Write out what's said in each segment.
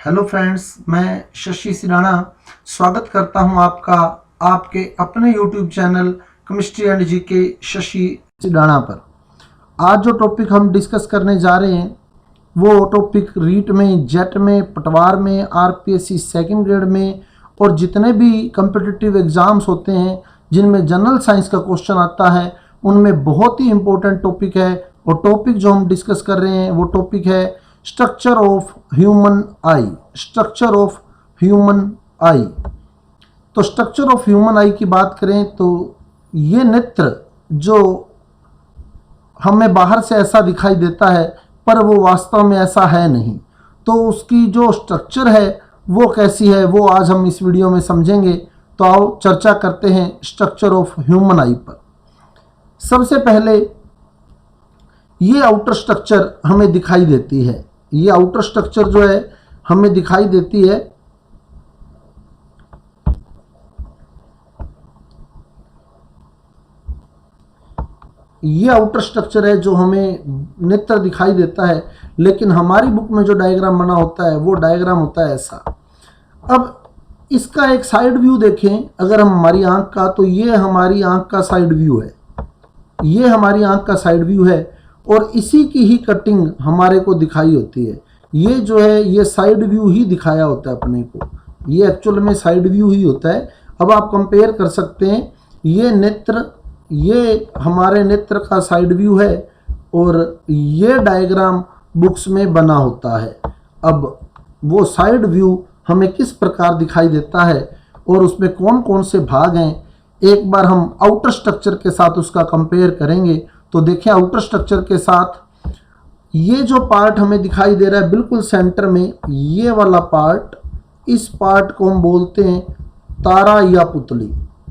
Hello friends, मैं शशि सिराना स्वागत करता हूं आपका आपके अपने YouTube channel chemistry and GK Shashi Sirana पर। आज जो टॉपिक हम डिस्कस करने जा रहे हैं वो टॉपिक रीट में, जेट में, पटवार में, आरपीएससी सेकंड ग्रेड में और जितने भी कम्पिटिटिव एग्ज़ाम्स होते हैं जिनमें जनरल साइंस का क्वेश्चन आता है उनमें बहुत ही इम्पोर्टेंट टॉपिक है। और टॉपिक जो हम डिस्कस कर रहे हैं वो टॉपिक है structure of human I. Structure of human आई। तो स्ट्रक्चर ऑफ ह्यूमन आई की बात करें तो ये नेत्र जो हमें बाहर से ऐसा दिखाई देता है पर वो वास्तव में ऐसा है नहीं, तो उसकी जो स्ट्रक्चर है वो कैसी है वो आज हम इस वीडियो में समझेंगे। तो आओ चर्चा करते हैं स्ट्रक्चर ऑफ ह्यूमन आई पर। सबसे पहले ये आउटर स्ट्रक्चर हमें दिखाई देती है। ये आउटर स्ट्रक्चर जो है हमें दिखाई देती है ये आउटर स्ट्रक्चर है जो हमें नेत्र दिखाई देता है, लेकिन हमारी बुक में जो डायग्राम बना होता है वो डायग्राम होता है ऐसा। अब इसका एक साइड व्यू देखें अगर हम हमारी आंख का, तो ये हमारी आंख का साइड व्यू है। ये हमारी आंख का साइड व्यू है और इसी की ही कटिंग हमारे को दिखाई होती है। ये जो है ये साइड व्यू ही दिखाया होता है अपने को, ये एक्चुअल में साइड व्यू ही होता है। अब आप कंपेयर कर सकते हैं, ये नेत्र, ये हमारे नेत्र का साइड व्यू है और ये डायग्राम बुक्स में बना होता है। अब वो साइड व्यू हमें किस प्रकार दिखाई देता है और उसमें कौन कौन से भाग हैं, एक बार हम आउटर स्ट्रक्चर के साथ उसका कंपेयर करेंगे। तो देखें आउटर स्ट्रक्चर के साथ ये जो पार्ट हमें दिखाई दे रहा है बिल्कुल सेंटर में, ये वाला पार्ट, इस पार्ट को हम बोलते हैं तारा या पुतली।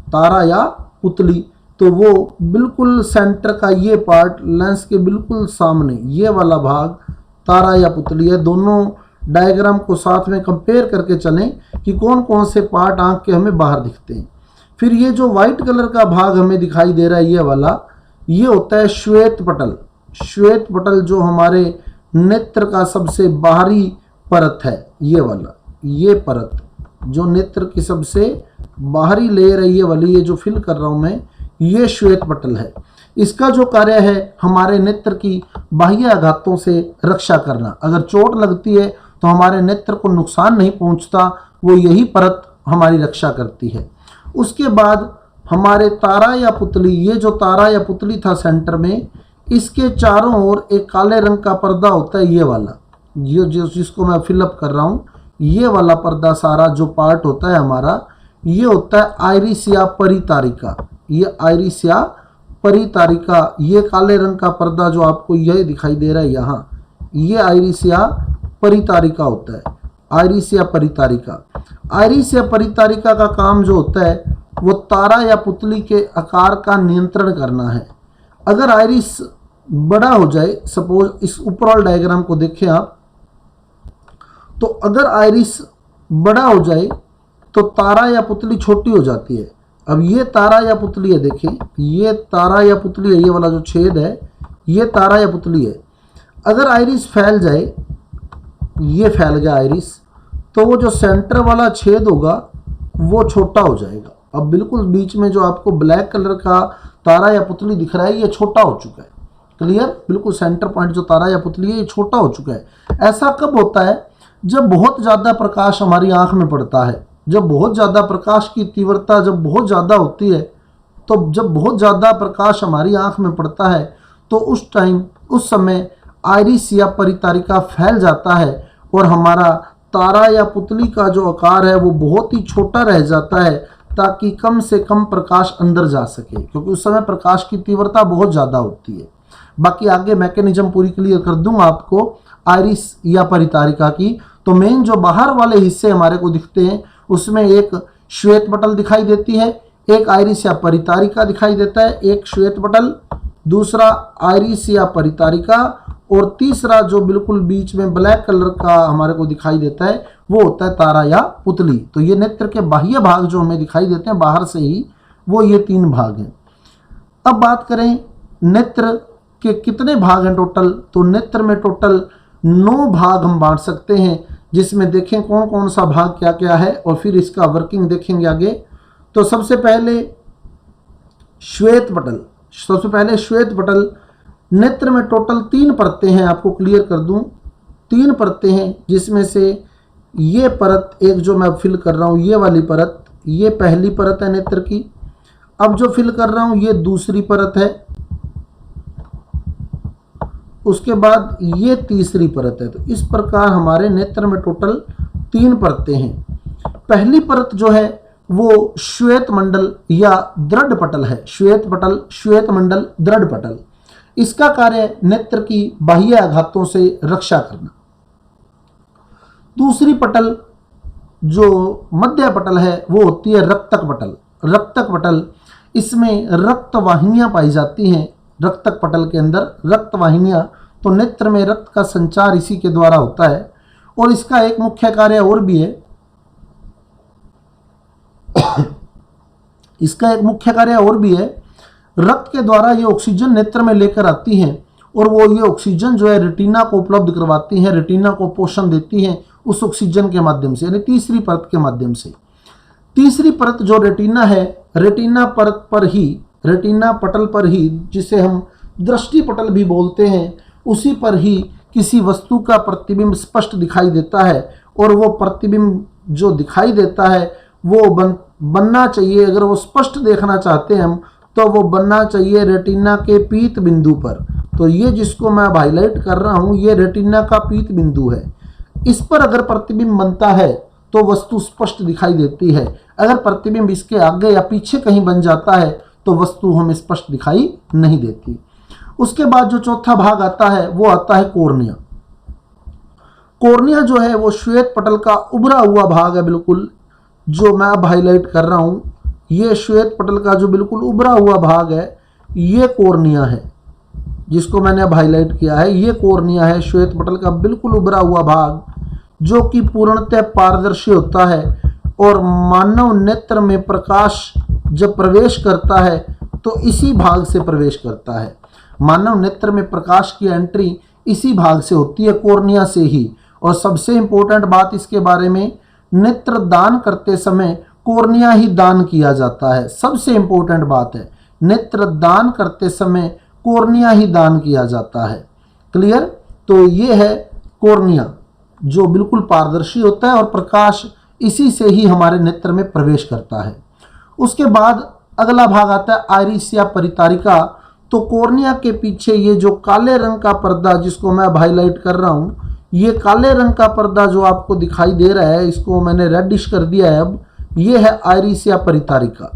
तारा या पुतली, तो वो बिल्कुल सेंटर का ये पार्ट लेंस के बिल्कुल सामने, ये वाला भाग तारा या पुतली है। दोनों डायग्राम को साथ में कंपेयर करके चलें कि कौन कौन से पार्ट आंख के हमें बाहर दिखते हैं। फिर ये जो वाइट कलर का भाग हमें दिखाई दे रहा है ये वाला, ये होता है श्वेत पटल। श्वेत पटल जो हमारे नेत्र का सबसे बाहरी परत है, ये वाला, ये परत जो नेत्र की सबसे बाहरी लेयर है, ये वाली, ये जो फिल कर रहा हूँ मैं, ये श्वेत पटल है। इसका जो कार्य है हमारे नेत्र की बाह्य आघातों से रक्षा करना। अगर चोट लगती है तो हमारे नेत्र को नुकसान नहीं पहुंचता, वो यही परत हमारी रक्षा करती है। उसके बाद हमारे तारा या पुतली, ये जो तारा या पुतली था सेंटर में, इसके चारों ओर एक काले रंग का पर्दा होता है, ये वाला, ये जिसको मैं फिलअप कर रहा हूँ, ये वाला पर्दा सारा जो पार्ट होता है हमारा, ये होता है आइरिस या परितारिका। ये आइरिस या परितारिका, ये काले रंग का पर्दा जो आपको यह दिखाई दे रहा है यहाँ, ये आइरिस या परितारिका होता है। आइरिस या परितारिका, आइरिस या परितारिका का काम जो होता है वो तारा या पुतली के आकार का नियंत्रण करना है। अगर आइरिस बड़ा हो जाए, सपोज इस ऊपर डायग्राम को देखें आप, तो अगर आइरिस बड़ा हो जाए तो तारा या पुतली छोटी हो जाती है। अब ये तारा या पुतली है, देखिए ये तारा या पुतली है, ये वाला जो छेद है ये तारा या पुतली है। अगर आइरिस फैल जाए, ये फैल गया आइरिस, तो वो जो सेंटर वाला छेद होगा वो छोटा हो जाएगा। अब बिल्कुल बीच में जो आपको ब्लैक कलर का तारा या पुतली दिख रहा है ये छोटा हो चुका है। क्लियर? बिल्कुल सेंटर पॉइंट जो तारा या पुतली है ये छोटा हो चुका है। ऐसा कब होता है? जब बहुत ज़्यादा प्रकाश हमारी आंख में पड़ता है। जब बहुत ज़्यादा प्रकाश की तीव्रता जब बहुत ज़्यादा होती है, तो जब बहुत ज़्यादा प्रकाश हमारी आंख में पड़ता है तो उस समय आइरिस या परितारिका फैल जाता है और हमारा तारा या पुतली का जो आकार है वो बहुत ही छोटा रह जाता है, ताकि कम से कम प्रकाश अंदर जा सके, क्योंकि उस समय प्रकाश की तीव्रता बहुत ज़्यादा होती है। बाकी आगे मैकेनिज्म पूरी क्लियर कर दूंगा आपको आइरिस या परितारिका की। तो मेन जो बाहर वाले हिस्से हमारे को दिखते हैं उसमें एक श्वेत पटल दिखाई देती है, एक आइरिस या परितारिका दिखाई देता है, एक श्वेत पटल, दूसरा आइरिस या परितारिका, और तीसरा जो बिल्कुल बीच में ब्लैक कलर का हमारे को दिखाई देता है वो होता है तारा या पुतली। तो ये नेत्र के बाह्य भाग जो हमें दिखाई देते हैं बाहर से ही, वो ये तीन भाग हैं। अब बात करें नेत्र के कितने भाग हैं टोटल, तो नेत्र में टोटल 9 भाग हम बांट सकते हैं। जिसमें देखें कौन कौन सा भाग क्या क्या है और फिर इसका वर्किंग देखेंगे आगे। तो सबसे पहले श्वेत पटल। सबसे पहले श्वेत पटल, नेत्र में टोटल 3 परतें हैं, आपको क्लियर कर दूं 3 परतें हैं, जिसमें से ये परत एक जो मैं फिल कर रहा हूँ ये वाली परत, ये पहली परत है नेत्र की। अब जो फिल कर रहा हूँ ये दूसरी परत है, उसके बाद ये तीसरी परत है। तो इस प्रकार हमारे नेत्र में टोटल 3 परतें हैं। पहली परत जो है वो श्वेत मंडल या दृढ़ पटल है। श्वेत पटल, श्वेत मंडल, दृढ़ पटल, इसका कार्य नेत्र की बाह्य आघातों से रक्षा करना। दूसरी पटल जो मध्य पटल है वो होती है रक्तक पटल। रक्तक पटल, इसमें रक्त वाहिनियां पाई जाती हैं। रक्तक पटल के अंदर रक्त वाहिनियां, तो नेत्र में रक्त का संचार इसी के द्वारा होता है। और इसका एक मुख्य कार्य और भी है, इसका एक मुख्य कार्य और भी है। रक्त के द्वारा ये ऑक्सीजन नेत्र में लेकर आती हैं और वो ये ऑक्सीजन जो है रेटिना को उपलब्ध करवाती हैं, रेटिना को पोषण देती हैं उस ऑक्सीजन के माध्यम से, यानी तीसरी परत के माध्यम से। तीसरी परत जो रेटिना है, रेटिना परत पर ही, रेटिना पटल पर ही, जिसे हम दृष्टि पटल भी बोलते हैं, उसी पर ही किसी वस्तु का प्रतिबिंब स्पष्ट दिखाई देता है। और वो प्रतिबिंब जो दिखाई देता है वो बनना चाहिए, अगर वो स्पष्ट देखना चाहते हैं हम, तो वो बनना चाहिए रेटिना के पीत बिंदु पर। तो ये जिसको मैं हाईलाइट कर रहा हूँ ये रेटिना का पीत बिंदु है। इस पर अगर प्रतिबिंब बनता है तो वस्तु स्पष्ट दिखाई देती है। अगर प्रतिबिंब इसके आगे या पीछे कहीं बन जाता है तो वस्तु हमें स्पष्ट दिखाई नहीं देती। उसके बाद जो चौथा भाग आता है वो आता है कॉर्निया। कॉर्निया जो है वो श्वेत पटल का उभरा हुआ भाग है, बिल्कुल जो मैं अब हाईलाइट कर रहा हूँ, ये श्वेत पटल का जो बिल्कुल उभरा हुआ भाग है ये कॉर्निया है, जिसको मैंने अब हाईलाइट किया है। ये कॉर्निया है, श्वेत पटल का बिल्कुल उभरा हुआ भाग, जो कि पूर्णतः पारदर्शी होता है। और मानव नेत्र में प्रकाश जब प्रवेश करता है तो इसी भाग से प्रवेश करता है। मानव नेत्र में प्रकाश की एंट्री इसी भाग से होती है, कॉर्निया से ही। और सबसे इंपॉर्टेंट बात इसके बारे में, नेत्र दान करते समय कॉर्निया ही दान किया जाता है। सबसे इंपॉर्टेंट बात है, नेत्र दान करते समय कॉर्निया ही दान किया जाता है। क्लियर? तो ये है कॉर्निया जो बिल्कुल पारदर्शी होता है और प्रकाश इसी से ही हमारे नेत्र में प्रवेश करता है। उसके बाद अगला भाग आता है आइरिस या परितारिका। तो कॉर्निया के पीछे ये जो काले रंग का पर्दा, जिसको मैं हाईलाइट कर रहा हूँ, ये काले रंग का पर्दा जो आपको दिखाई दे रहा है, इसको मैंने रेडिश कर दिया है अब, ये है आइरिस या परितारिका।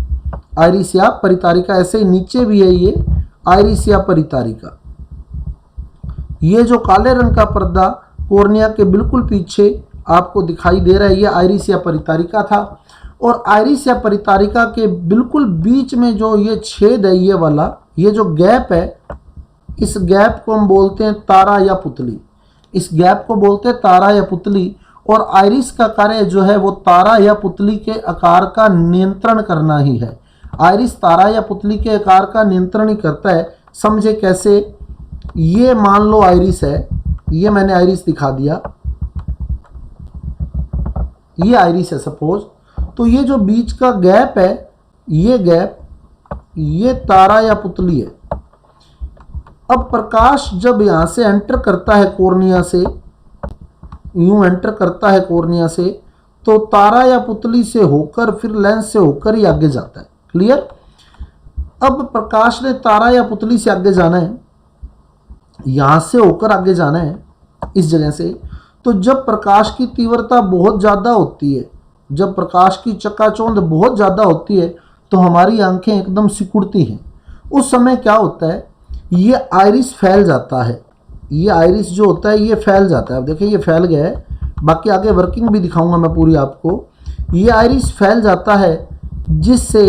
आइरिस या परितारिका, ऐसे ही नीचे भी है ये आइरिस या परितारिका। ये जो काले रंग का पर्दा कॉर्निया के बिल्कुल पीछे आपको दिखाई दे रहा है, ये आइरिस या परितारिका था। और आइरिस या परितारिका के बिल्कुल बीच में जो ये छेद है, ये वाला, ये जो गैप है, इस गैप को हम बोलते हैं तारा या पुतली। इस गैप को बोलते हैं तारा या पुतली। और आइरिस का कार्य जो है वो तारा या पुतली के आकार का नियंत्रण करना ही है। आइरिस तारा या पुतली के आकार का नियंत्रण ही करता है। समझे कैसे? ये मान लो आइरिस है, ये मैंने आइरिस दिखा दिया, ये आइरिस है सपोज। तो ये जो बीच का गैप है, ये गैप, ये तारा या पुतली है। अब प्रकाश जब यहां से एंटर करता है कॉर्निया से, यूं एंटर करता है कॉर्निया से, तो तारा या पुतली से होकर फिर लेंस से होकर ही आगे जाता है। क्लियर? अब प्रकाश ने तारा या पुतली से आगे जाना है, यहां से होकर आगे जाना है इस जगह से। तो जब प्रकाश की तीव्रता बहुत ज़्यादा होती है, जब प्रकाश की चकाचौंध बहुत ज़्यादा होती है, तो हमारी आंखें एकदम सिकुड़ती हैं। उस समय क्या होता है, ये आइरिस फैल जाता है। ये आइरिस जो होता है ये फैल जाता है। अब देखिए ये फैल गया है, बाकी आगे वर्किंग भी दिखाऊंगा मैं पूरी आपको। ये आइरिस फैल जाता है जिससे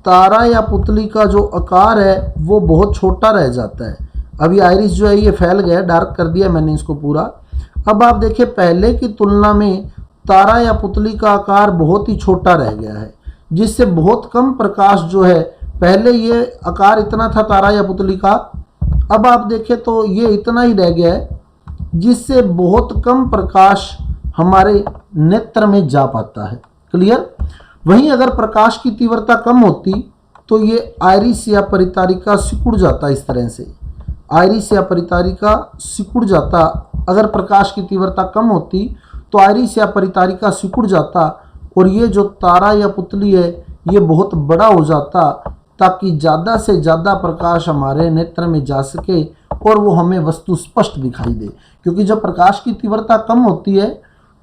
तारा या पुतली का जो आकार है वो बहुत छोटा रह जाता है। अब ये आइरिस जो है ये फैल गया है, डार्क कर दिया मैंने इसको पूरा। अब आप देखिए पहले की तुलना में तारा या पुतली का आकार बहुत ही छोटा रह गया है, जिससे बहुत कम प्रकाश जो है, पहले ये आकार इतना था तारा या पुतली का, अब आप देखें तो ये इतना ही रह गया है, जिससे बहुत कम प्रकाश हमारे नेत्र में जा पाता है। क्लियर। वहीं अगर प्रकाश की तीव्रता कम होती तो ये आइरिस या परितारिका सिकुड़ जाता। इस तरह से आइरिस या परितारिका सिकुड़ जाता। अगर प्रकाश की तीव्रता कम होती तो आइरिस या परितारिका सिकुड़ जाता और ये जो तारा या पुतली है ये बहुत बड़ा हो जाता, ताकि ज़्यादा से ज़्यादा प्रकाश हमारे नेत्र में जा सके और वो हमें वस्तु स्पष्ट दिखाई दे। क्योंकि जब प्रकाश की तीव्रता कम होती है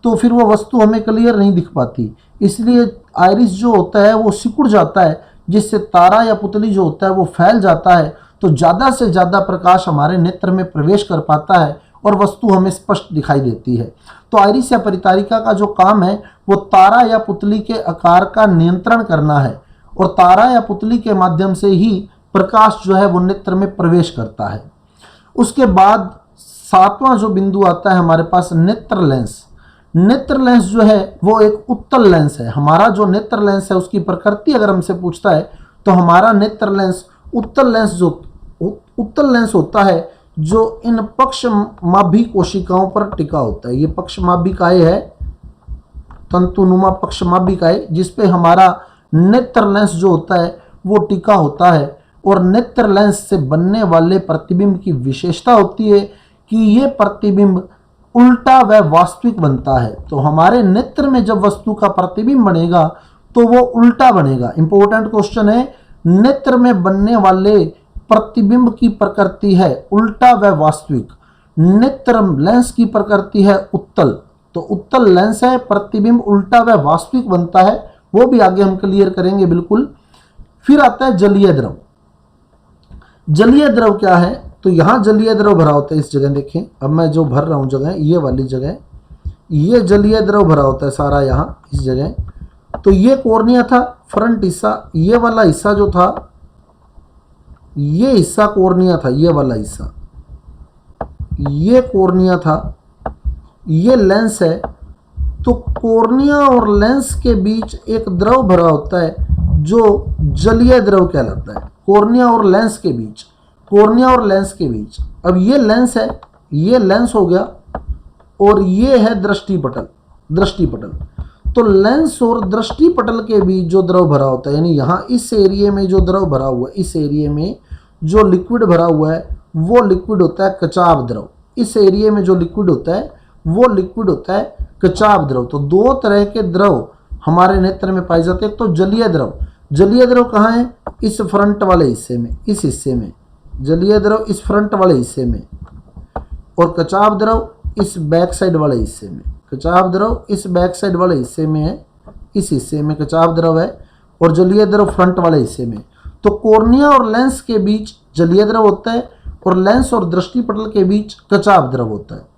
तो फिर वो वस्तु हमें क्लियर नहीं दिख पाती, इसलिए आइरिस जो होता है वो सिकुड़ जाता है, जिससे तारा या पुतली जो होता है वो फैल जाता है, तो ज़्यादा से ज़्यादा प्रकाश हमारे नेत्र में प्रवेश कर पाता है और वस्तु हमें स्पष्ट दिखाई देती है। तो आइरिस या परितारिका का जो काम है वो तारा या पुतली के आकार का नियंत्रण करना है, और तारा या पुतली के माध्यम से ही प्रकाश जो है वो नेत्र में प्रवेश करता है। उसके बाद सातवां जो बिंदु आता है हमारे पास नेत्र लेंस। नेत्र लेंस जो है वो एक उत्तल लेंस है। हमारा जो नेत्र लेंस है उसकी प्रकृति अगर हमसे पूछता है तो हमारा नेत्र लेंस उत्तल लेंस होता है, जो इन पक्षमाभी कोशिकाओं पर टिका होता है। ये पक्षमाभी काय है, तंतुनुमा पक्षमाभी काय, जिसपे हमारा नेत्र लेंस जो होता है वो टिका होता है। और नेत्र लेंस से बनने वाले प्रतिबिंब की विशेषता होती है कि ये प्रतिबिंब उल्टा व वास्तविक बनता है। तो हमारे नेत्र में जब वस्तु का प्रतिबिंब बनेगा तो वो उल्टा बनेगा। इंपॉर्टेंट क्वेश्चन है, नेत्र में बनने वाले प्रतिबिंब की प्रकृति है उल्टा व वास्तविक। नेत्र लेंस की प्रकृति है उत्तल, तो उत्तल लेंस है, प्रतिबिंब उल्टा व वास्तविक बनता है, वो भी आगे हम क्लियर करेंगे बिल्कुल। फिर आता है जलीय द्रव। जलीय द्रव क्या है, तो यहाँ जलीय द्रव भरा होता है। इस जगह देखें, अब मैं जो भर रहा हूँ जगह, ये वाली जगह, ये जलीय द्रव भरा होता है सारा यहाँ इस जगह। तो ये कॉर्निया था, फ्रंट हिस्सा, ये वाला हिस्सा जो था, ये हिस्सा कॉर्निया था, ये वाला हिस्सा, ये कॉर्निया था, ये लेंस है। तो कॉर्निया और लेंस के बीच एक द्रव भरा होता है जो जलीय द्रव कहलाता है। कॉर्निया और लेंस के बीच, कॉर्निया और लेंस के बीच। अब ये लेंस है, ये लेंस हो गया, और ये है दृष्टिपटल। दृष्टिपटल, तो लेंस और दृष्टिपटल के बीच जो द्रव भरा होता है, यानी यहाँ इस एरिया में जो द्रव भरा हुआ है, इस एरिया में जो लिक्विड भरा हुआ है वो लिक्विड होता है कचाव द्रव। इस एरिया में जो लिक्विड होता है वो लिक्विड होता है कचाव द्रव। तो दो तरह के द्रव हमारे नेत्र में पाए जाते हैं। तो जलीय द्रव, जलीय द्रव कहाँ है, इस फ्रंट वाले हिस्से में, इस हिस्से में जलीय द्रव, इस फ्रंट वाले हिस्से में, और कचाव द्रव इस बैक साइड वाले हिस्से में। कचाव द्रव इस बैक साइड वाले हिस्से में है, इस हिस्से में कचाव द्रव है, और जलीय द्रव फ्रंट वाले हिस्से में। तो कॉर्निया और लेंस के बीच जलीय द्रव होता है और लेंस और दृष्टिपटल के बीच कचाव द्रव होता है।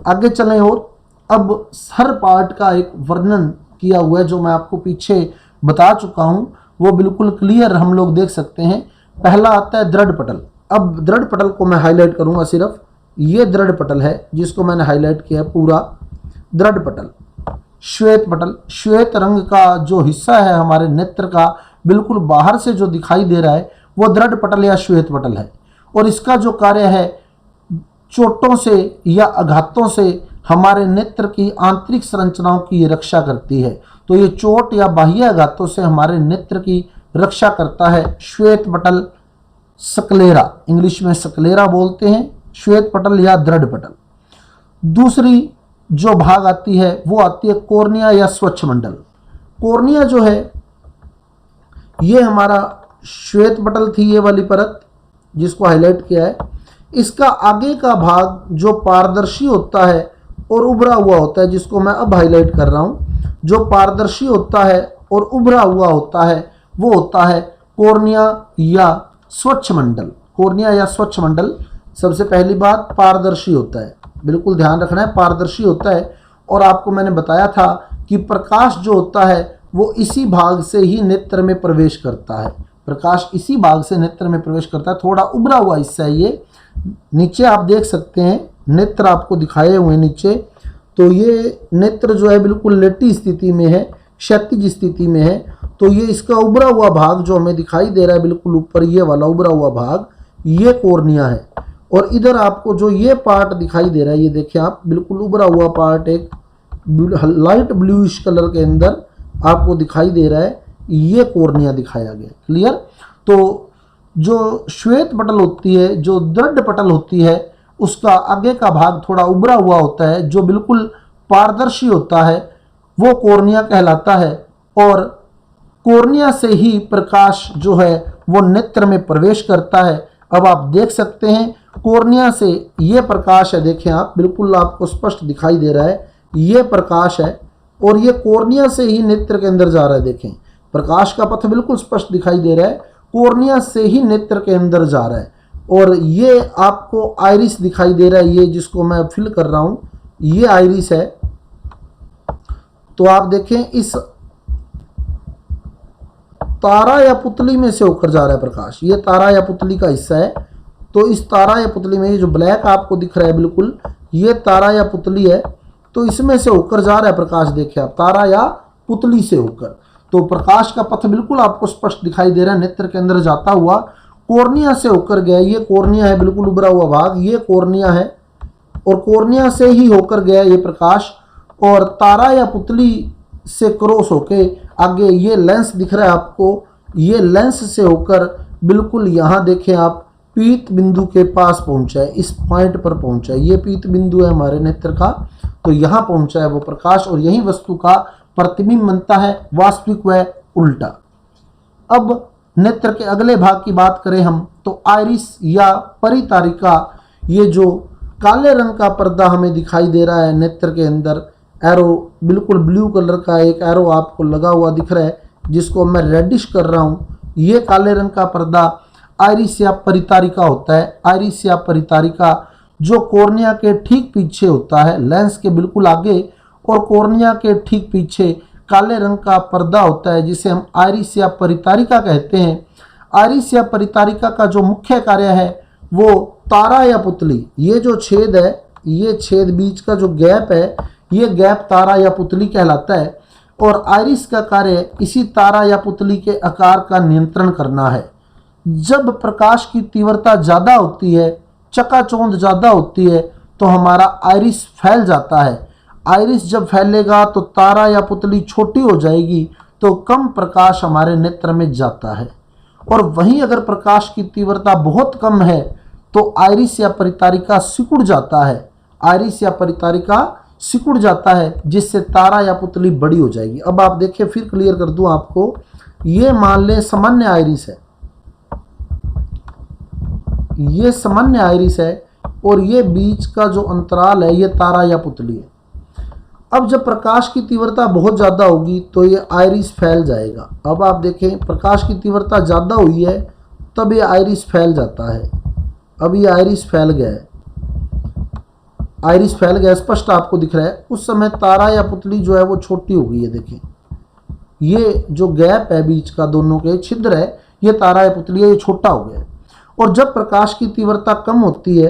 आगे चलें, और अब हर पार्ट का एक वर्णन किया हुआ है जो मैं आपको पीछे बता चुका हूं, वो बिल्कुल क्लियर हम लोग देख सकते हैं। पहला आता है दृढ़ पटल। अब दृढ़ पटल को मैं हाईलाइट करूंगा, सिर्फ ये दृढ़ पटल है जिसको मैंने हाईलाइट किया है पूरा। दृढ़ पटल, श्वेत पटल, श्वेत रंग का जो हिस्सा है हमारे नेत्र का बिल्कुल बाहर से जो दिखाई दे रहा है वो दृढ़ पटल या श्वेत पटल है। और इसका जो कार्य है, चोटों से या आघातों से हमारे नेत्र की आंतरिक संरचनाओं की रक्षा करती है। तो ये चोट या बाह्य आघातों से हमारे नेत्र की रक्षा करता है श्वेत पटल, स्क्लेरा, इंग्लिश में स्क्लेरा बोलते हैं, श्वेत पटल या दृढ़ पटल। दूसरी जो भाग आती है वो आती है कॉर्निया या स्वच्छ मंडल। कॉर्निया जो है ये हमारा श्वेत पटल थी, ये वाली परत जिसको हाईलाइट किया है। इसका आगे का भाग जो पारदर्शी होता है और उभरा हुआ होता है, जिसको मैं अब हाईलाइट कर रहा हूं, जो पारदर्शी होता है और उभरा हुआ होता है वो होता है कॉर्निया या स्वच्छ मंडल। कॉर्निया या स्वच्छ मंडल, सबसे पहली बात पारदर्शी होता है, बिल्कुल ध्यान रखना है, पारदर्शी होता है। और आपको मैंने बताया था कि प्रकाश जो होता है वो इसी भाग से ही नेत्र में प्रवेश करता है। प्रकाश इसी भाग से नेत्र में प्रवेश करता है। थोड़ा उभरा हुआ हिस्सा है ये, नीचे आप देख सकते हैं नेत्र आपको दिखाए हुए नीचे। तो ये नेत्र जो है बिल्कुल लेटी स्थिति में है, क्षैतिज स्थिति में है। तो ये इसका उभरा हुआ भाग जो हमें दिखाई दे रहा है बिल्कुल ऊपर, ये वाला उभरा हुआ भाग, ये कॉर्निया है। और इधर आपको जो ये पार्ट दिखाई दे रहा है, ये देखिए आप, बिल्कुल उभरा हुआ पार्ट एक लाइट ब्लूइश कलर के अंदर आपको दिखाई दे रहा है, ये कॉर्निया दिखाया गया। क्लियर। तो जो श्वेत पटल होती है, जो दृढ़ पटल होती है, उसका आगे का भाग थोड़ा उभरा हुआ होता है, जो बिल्कुल पारदर्शी होता है, वो कॉर्निया कहलाता है। और कॉर्निया से ही प्रकाश जो है वो नेत्र में प्रवेश करता है। अब आप देख सकते हैं कॉर्निया से ये प्रकाश है, देखें आप, बिल्कुल आपको स्पष्ट दिखाई दे रहा है, ये प्रकाश है और ये कॉर्निया से ही नेत्र के अंदर जा रहा है। देखें प्रकाश का पथ बिल्कुल स्पष्ट दिखाई दे रहा है, कॉर्निया से ही नेत्र के अंदर जा रहा है। और ये आपको आइरिस दिखाई दे रहा है, ये जिसको मैं फिल कर रहा हूं, ये आइरिस है। तो आप देखें इस तारा या पुतली में से होकर जा रहा है प्रकाश, ये तारा या पुतली का हिस्सा है। तो इस तारा या पुतली में ये जो ब्लैक आपको दिख रहा है बिल्कुल, ये तारा या पुतली है। तो इसमें से होकर जा रहा है प्रकाश, देखिए आप, तारा या पुतली से होकर। तो प्रकाश का पथ बिल्कुल आपको स्पष्ट दिखाई दे रहा है, नेत्र के अंदर जाता हुआ कॉर्निया से होकर गया। ये कॉर्निया है, बिल्कुल उभरा हुआ भाग, ये कॉर्निया है और कॉर्निया से ही होकर गया ये प्रकाश। और तारा या पुतली से क्रॉस होके आगे ये लेंस दिख रहा है आपको, ये लेंस से होकर बिल्कुल यहाँ देखें आप, पीत बिंदु के पास पहुंचा है, इस पॉइंट पर पहुंचा है। ये पीत बिंदु है हमारे नेत्र का, तो यहाँ पहुंचा है वो प्रकाश और यही वस्तु का प्रतिबिंब बनता है, वास्तविक व उल्टा। अब नेत्र के अगले भाग की बात करें हम, तो आइरिस या परितारिका, ये जो काले रंग का पर्दा हमें दिखाई दे रहा है नेत्र के अंदर, एरो बिल्कुल ब्लू कलर का एक एरो आपको लगा हुआ दिख रहा है, जिसको मैं रेडिश कर रहा हूँ, ये काले रंग का पर्दा आइरिस या परितारिका होता है। आइरिस या परितारिका जो कॉर्निया के ठीक पीछे होता है, लेंस के बिल्कुल आगे और कॉर्निया के ठीक पीछे काले रंग का पर्दा होता है, जिसे हम आइरिस या परितारिका कहते हैं। आइरिस या परितारिका का जो मुख्य कार्य है वो तारा या पुतली, ये जो छेद है, ये छेद बीच का जो गैप है, ये गैप तारा या पुतली कहलाता है। और आइरिस का कार्य इसी तारा या पुतली के आकार का नियंत्रण करना है। जब प्रकाश की तीव्रता ज़्यादा होती है, चकाचौंध ज़्यादा होती है, तो हमारा आइरिस फैल जाता है। आइरिस जब फैलेगा तो तारा या पुतली छोटी हो जाएगी, तो कम प्रकाश हमारे नेत्र में जाता है। और वहीं अगर प्रकाश की तीव्रता बहुत कम है तो आइरिस या परितारिका सिकुड़ जाता है। आइरिस या परितारिका सिकुड़ जाता है, जिससे तारा या पुतली बड़ी हो जाएगी। अब आप देखिए, फिर क्लियर कर दूं आपको, ये मान लें सामान्य आइरिस है, ये सामान्य आइरिस है और ये बीच का जो अंतराल है ये तारा या पुतली है। अब जब प्रकाश की तीव्रता बहुत ज़्यादा होगी तो ये आइरिस फैल जाएगा। अब आप देखें, प्रकाश की तीव्रता ज़्यादा हुई है तब ये आइरिस फैल जाता है। अब ये आइरिस फैल गया है, आइरिस फैल गया, स्पष्ट आपको दिख रहा है। उस समय तारा या पुतली जो है वो छोटी हो गई है। देखें, ये जो गैप है बीच का, दोनों के छिद्र है, ये तारा या पुतली है, ये छोटा हो गया है। और जब प्रकाश की तीव्रता कम होती है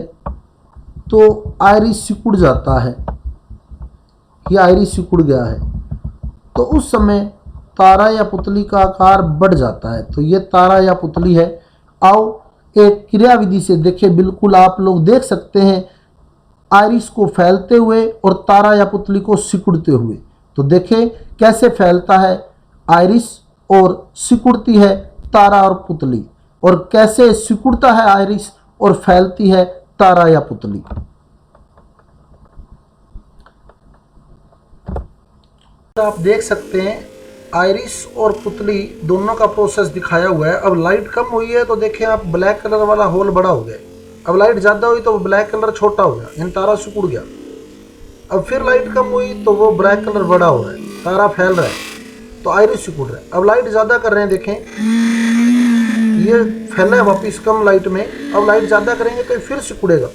तो आइरिस सिकुड़ जाता है, ये आइरिस सिकुड़ गया है, तो उस समय तारा या पुतली का आकार बढ़ जाता है। तो ये तारा या पुतली है। आओ एक क्रियाविधि से देखें, बिल्कुल आप लोग देख सकते हैं आइरिस को फैलते हुए और तारा या पुतली को सिकुड़ते हुए। तो देखें कैसे फैलता है आइरिस और सिकुड़ती है तारा और पुतली, और कैसे सिकुड़ता है आइरिस और फैलती है तारा या पुतली। आप देख सकते हैं आइरिस और पुतली दोनों का प्रोसेस दिखाया हुआ है। अब लाइट कम हुई है तो देखें आप, ब्लैक कलर वाला होल बड़ा हो गया। अब लाइट ज़्यादा हुई तो ब्लैक कलर छोटा हो गया, यानी तारा सिकुड़ गया। अब फिर लाइट कम हुई तो वो ब्लैक कलर बड़ा हो रहा है, तारा फैल रहा है, तो आइरिस सिकुड़ रहा है। अब लाइट ज़्यादा कर रहे हैं, देखें ये फैला है वापिस कम लाइट में। अब लाइट ज़्यादा करेंगे तो फिर सिकुड़ेगा,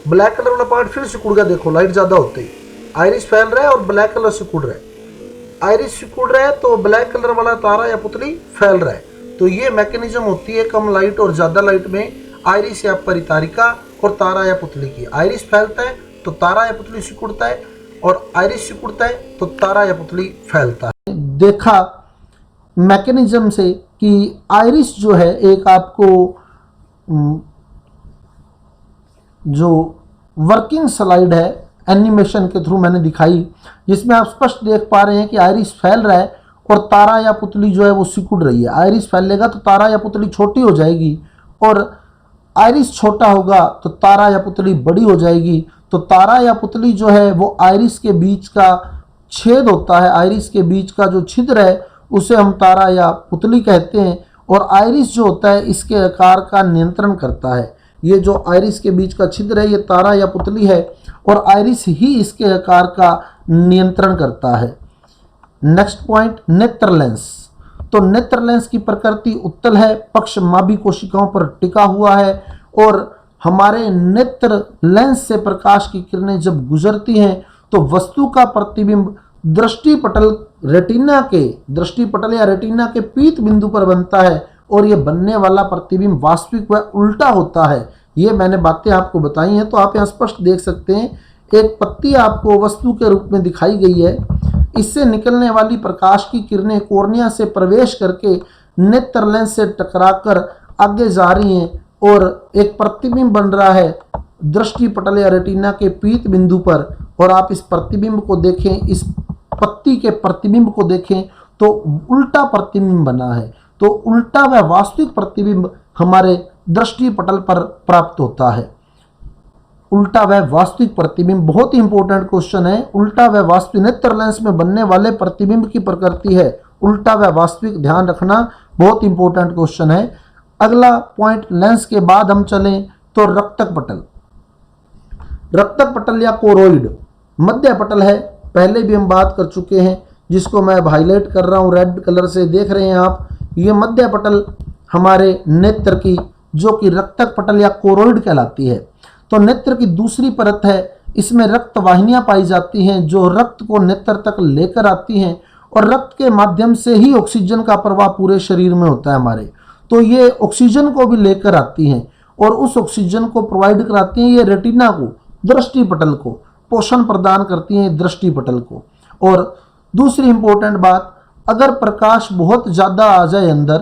ब्लैक कलर वाला पार्ट फिर सिकुड़ गया। देखो लाइट ज़्यादा होते ही आइरिस फैल रहा है और ब्लैक कलर सिकुड़ रहा है। आइरिस सिकुड़ रहा है तो ब्लैक कलर वाला तारा या पुतली फैल रहा है। तो ये मैकेनिज्म होती है कम लाइट और ज़्यादा लाइट में आइरिस या परितारिका और तारा या पुतली की। आइरिस फैलता है तो तारा या पुतली सिकुड़ता है, और आइरिस सिकुड़ता है तो तारा या पुतली फैलता है। देखा मैकेनिज्म से कि आइरिस जो है एक आपको जो वर्किंग स्लाइड है, एनिमेशन के थ्रू मैंने दिखाई, जिसमें आप स्पष्ट देख पा रहे हैं कि आइरिस फैल रहा है और तारा या पुतली जो है वो सिकुड़ रही है। आइरिस फैलेगा तो तारा या पुतली छोटी हो जाएगी, और आइरिस छोटा होगा तो तारा या पुतली बड़ी हो जाएगी। तो तारा या पुतली जो है वो आइरिस के बीच का छेद होता है, आइरिस के बीच का जो छिद्र है उसे हम तारा या पुतली कहते हैं। और आइरिस जो होता है इसके आकार का नियंत्रण करता है। ये जो आइरिस के बीच का छिद्र है ये तारा या पुतली है, और आइरिस ही इसके आकार का नियंत्रण करता है। नेक्स्ट पॉइंट, नेत्र लेंस। तो नेत्र लेंस की प्रकृति उत्तल है, पक्षमाभी कोशिकाओं पर टिका हुआ है, और हमारे नेत्र लेंस से प्रकाश की किरणें जब गुजरती हैं तो वस्तु का प्रतिबिंब दृष्टिपटल या रेटिना के पीत बिंदु पर बनता है, और ये बनने वाला प्रतिबिंब वास्तविक व उल्टा होता है। ये मैंने बातें आपको बताई हैं। तो आप यहाँ स्पष्ट देख सकते हैं, एक पत्ती आपको वस्तु के रूप में दिखाई गई है, इससे निकलने वाली प्रकाश की किरणें कॉर्निया से प्रवेश करके नेत्र लेंस से टकराकर आगे जा रही हैं, और एक प्रतिबिंब बन रहा है दृष्टिपटल या रेटिना के पीत बिंदु पर। और आप इस प्रतिबिंब को देखें, इस पत्ती के प्रतिबिंब को देखें तो उल्टा प्रतिबिंब बना है। तो उल्टा व वास्तविक प्रतिबिंब हमारे दृष्टिपटल पर प्राप्त होता है। उल्टा व वास्तविक प्रतिबिंब बहुत ही इंपॉर्टेंट क्वेश्चन है। उल्टा व वास्तविक नेत्र लेंस में बनने वाले प्रतिबिंब की प्रकृति है उल्टा व वास्तविक, ध्यान रखना, बहुत इंपॉर्टेंट क्वेश्चन है। अगला पॉइंट, लेंस के बाद हम चलें तो रक्तक पटल। रक्तक पटल या कोरोइड मध्य पटल है, पहले भी हम बात कर चुके हैं, जिसको मैं अब हाईलाइट कर रहा हूँ रेड कलर से, देख रहे हैं आप। ये मध्य पटल हमारे नेत्र की, जो कि रक्तक पटल या कोरोइड कहलाती है। तो नेत्र की दूसरी परत है, इसमें रक्त वाहिनियां पाई जाती हैं जो रक्त को नेत्र तक लेकर आती हैं, और रक्त के माध्यम से ही ऑक्सीजन का प्रवाह पूरे शरीर में होता है हमारे। तो ये ऑक्सीजन को भी लेकर आती हैं, और उस ऑक्सीजन को प्रोवाइड कराती हैं ये रेटिना को, दृष्टिपटल को पोषण प्रदान करती हैं दृष्टिपटल को। और दूसरी इंपॉर्टेंट बात, अगर प्रकाश बहुत ज़्यादा आ जाए अंदर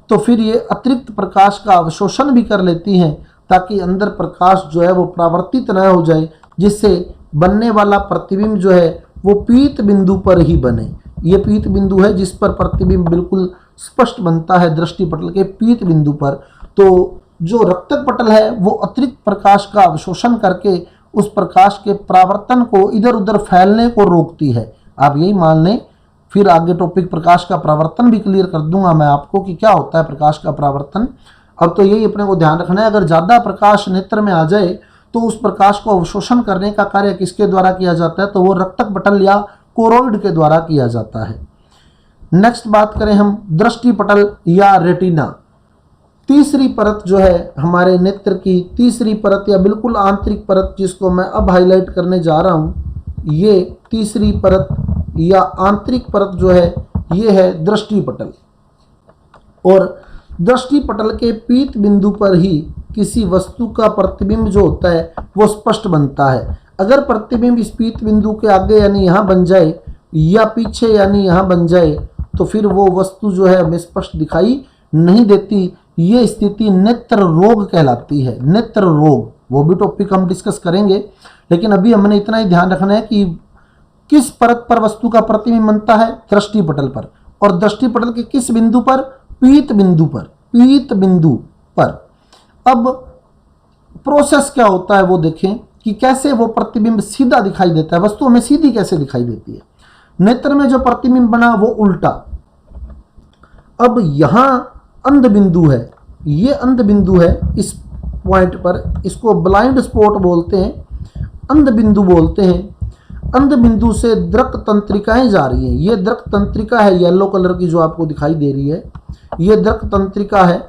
तो फिर ये अतिरिक्त प्रकाश का अवशोषण भी कर लेती हैं, ताकि अंदर प्रकाश जो है वो परावर्तित न हो जाए, जिससे बनने वाला प्रतिबिंब जो है वो पीत बिंदु पर ही बने। ये पीत बिंदु है जिस पर प्रतिबिंब बिल्कुल स्पष्ट बनता है दृष्टिपटल के पीत बिंदु पर। तो जो रक्तक पटल है वो अतिरिक्त प्रकाश का अवशोषण करके उस प्रकाश के परावर्तन को, इधर उधर फैलने को रोकती है। आप यही मान लें, फिर आगे टॉपिक प्रकाश का परावर्तन भी क्लियर कर दूंगा मैं आपको कि क्या होता है प्रकाश का परावर्तन। अब तो यही अपने को ध्यान रखना है, अगर ज़्यादा प्रकाश नेत्र में आ जाए तो उस प्रकाश को अवशोषण करने का कार्य किसके द्वारा किया जाता है, तो वो रक्तक पटल या कोरोइड के द्वारा किया जाता है। नेक्स्ट बात करें हम दृष्टिपटल या रेटिना। तीसरी परत जो है हमारे नेत्र की, तीसरी परत या बिल्कुल आंतरिक परत, जिसको मैं अब हाईलाइट करने जा रहा हूँ, ये तीसरी परत या आंतरिक परत जो है ये है दृष्टिपटल। और दृष्टिपटल के पीत बिंदु पर ही किसी वस्तु का प्रतिबिंब जो होता है वो स्पष्ट बनता है। अगर प्रतिबिंब इस पीत बिंदु के आगे यानी यहाँ बन जाए या पीछे यानी यहाँ बन जाए तो फिर वो वस्तु जो है हमें स्पष्ट दिखाई नहीं देती। ये स्थिति नेत्र रोग कहलाती है। नेत्र रोग, वो भी टॉपिक हम डिस्कस करेंगे, लेकिन अभी हमने इतना ही ध्यान रखना है कि किस परत पर वस्तु का प्रतिबिंब बनता है, दृष्टिपटल पर। और दृष्टिपटल के किस बिंदु पर, पीत बिंदु पर, पीत बिंदु पर। अब प्रोसेस क्या होता है वो देखें कि कैसे वो प्रतिबिंब सीधा दिखाई देता है, वस्तु हमें सीधी कैसे दिखाई देती है। नेत्र में जो प्रतिबिंब बना वो उल्टा। अब यहां अंध बिंदु है, ये अंध बिंदु है, इस पॉइंट पर इसको ब्लाइंड स्पॉट बोलते हैं, अंध बिंदु बोलते हैं। अंध बिंदु से दृक तंत्रिकाएं जा रही हैं। ये दृक तंत्रिका है येलो कलर की जो आपको दिखाई दे रही है, ये दृक तंत्रिका है।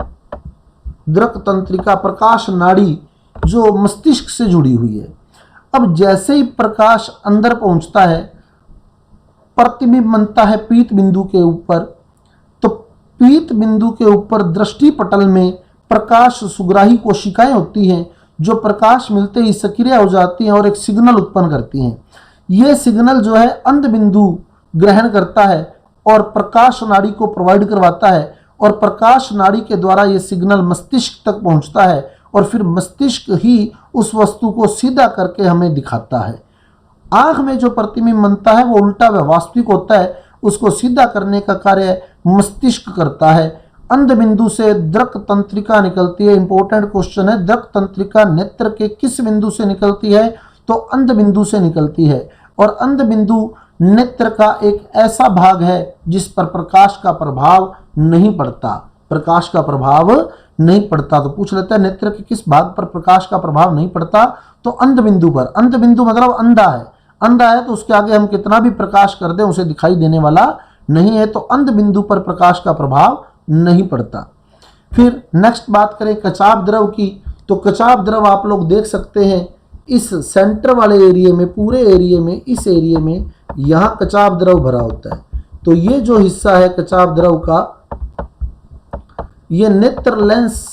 दृक तंत्रिका प्रकाश नाड़ी जो मस्तिष्क से जुड़ी हुई है। अब जैसे ही प्रकाश अंदर पहुंचता है, प्रतिबिंब बनता है पीत बिंदु के ऊपर। तो पीत बिंदु के ऊपर दृष्टिपटल में प्रकाश सुग्राही कोशिकाएं होती हैं जो प्रकाश मिलते ही सक्रिय हो जाती हैं और एक सिग्नल उत्पन्न करती हैं। ये सिग्नल जो है अंध बिंदु ग्रहण करता है और प्रकाश नाड़ी को प्रोवाइड करवाता है, और प्रकाश नाड़ी के द्वारा ये सिग्नल मस्तिष्क तक पहुंचता है, और फिर मस्तिष्क ही उस वस्तु को सीधा करके हमें दिखाता है। आँख में जो प्रतिबिंब बनता है वो उल्टा व वास्तविक होता है, उसको सीधा करने का कार्य मस्तिष्क करता है। अंध बिंदु से दृक तंत्रिका निकलती है। इंपॉर्टेंट क्वेश्चन है, दृक तंत्रिका नेत्र के किस बिंदु से निकलती है? तो अंध बिंदु से निकलती है। और अंध बिंदु नेत्र का एक ऐसा भाग है जिस पर प्रकाश का प्रभाव नहीं पड़ता, प्रकाश का प्रभाव नहीं पड़ता। तो पूछ लेता है नेत्र के किस भाग पर प्रकाश का प्रभाव नहीं पड़ता? तो अंध बिंदु पर। अंध बिंदु मतलब अंधा है, अंधा है तो उसके आगे हम कितना भी प्रकाश कर दें उसे दिखाई देने वाला नहीं है, तो अंध बिंदु पर प्रकाश का प्रभाव नहीं पड़ता। फिर नेक्स्ट बात करें कचाव द्रव की, तो कचाव द्रव आप लोग देख सकते हैं इस सेंटर वाले एरिया में, पूरे एरिया में, इस एरिया में यहाँ कचाव द्रव भरा होता है। तो ये जो हिस्सा है कचाव द्रव का, ये नेत्र लेंस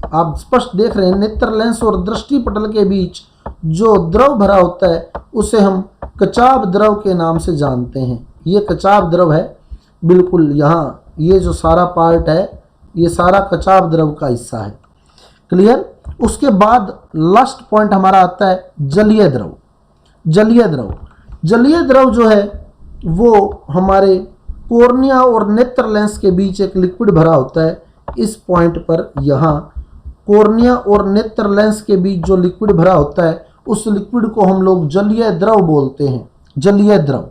आप स्पष्ट देख रहे हैं, नेत्र लेंस और दृष्टि पटल के बीच जो द्रव भरा होता है उसे हम कचाव द्रव के नाम से जानते हैं। ये कचाव द्रव है, बिल्कुल यहाँ ये जो सारा पार्ट है ये सारा कचाव द्रव का हिस्सा है। क्लियर? उसके बाद लास्ट पॉइंट हमारा आता है जलीय द्रव। जलीय द्रव, जलीय द्रव जो है वो हमारे कॉर्निया और नेत्र लेंस के बीच एक लिक्विड भरा होता है। इस पॉइंट पर यहाँ कॉर्निया और नेत्र लेंस के बीच जो लिक्विड भरा होता है उस लिक्विड को हम लोग जलीय द्रव बोलते हैं। जलीय द्रव,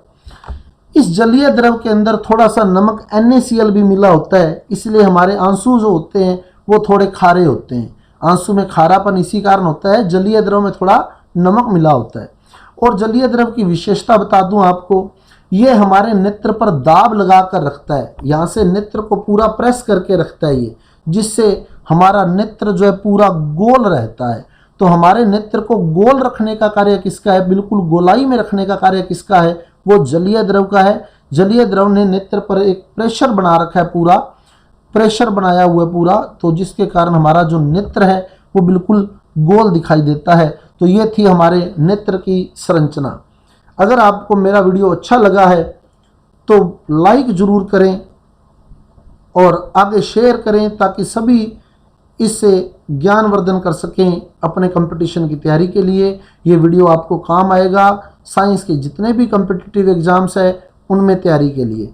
इस जलीय द्रव के अंदर थोड़ा सा नमक NaCl भी मिला होता है, इसलिए हमारे आंसू जो होते हैं वो थोड़े खारे होते हैं। आंसू में खारापन इसी कारण होता है, जलीय द्रव में थोड़ा नमक मिला होता है। और जलीय द्रव की विशेषता बता दूं आपको, ये हमारे नेत्र पर दाब लगा कर रखता है, यहाँ से नेत्र को पूरा प्रेस करके रखता है ये, जिससे हमारा नेत्र जो है पूरा गोल रहता है। तो हमारे नेत्र को गोल रखने का कार्य किसका है? बिल्कुल गोलाई में रखने का कार्य किसका है? वो जलीय द्रव का है। जलीय द्रव ने नेत्र पर एक प्रेशर बना रखा है, पूरा प्रेशर बनाया हुआ है पूरा, तो जिसके कारण हमारा जो नेत्र है वो बिल्कुल गोल दिखाई देता है। तो ये थी हमारे नेत्र की संरचना। अगर आपको मेरा वीडियो अच्छा लगा है तो लाइक ज़रूर करें और आगे शेयर करें ताकि सभी इससे ज्ञानवर्धन कर सकें अपने कंपटीशन की तैयारी के लिए। ये वीडियो आपको काम आएगा साइंस के जितने भी कॉम्पिटिटिव एग्जाम्स है उनमें तैयारी के लिए।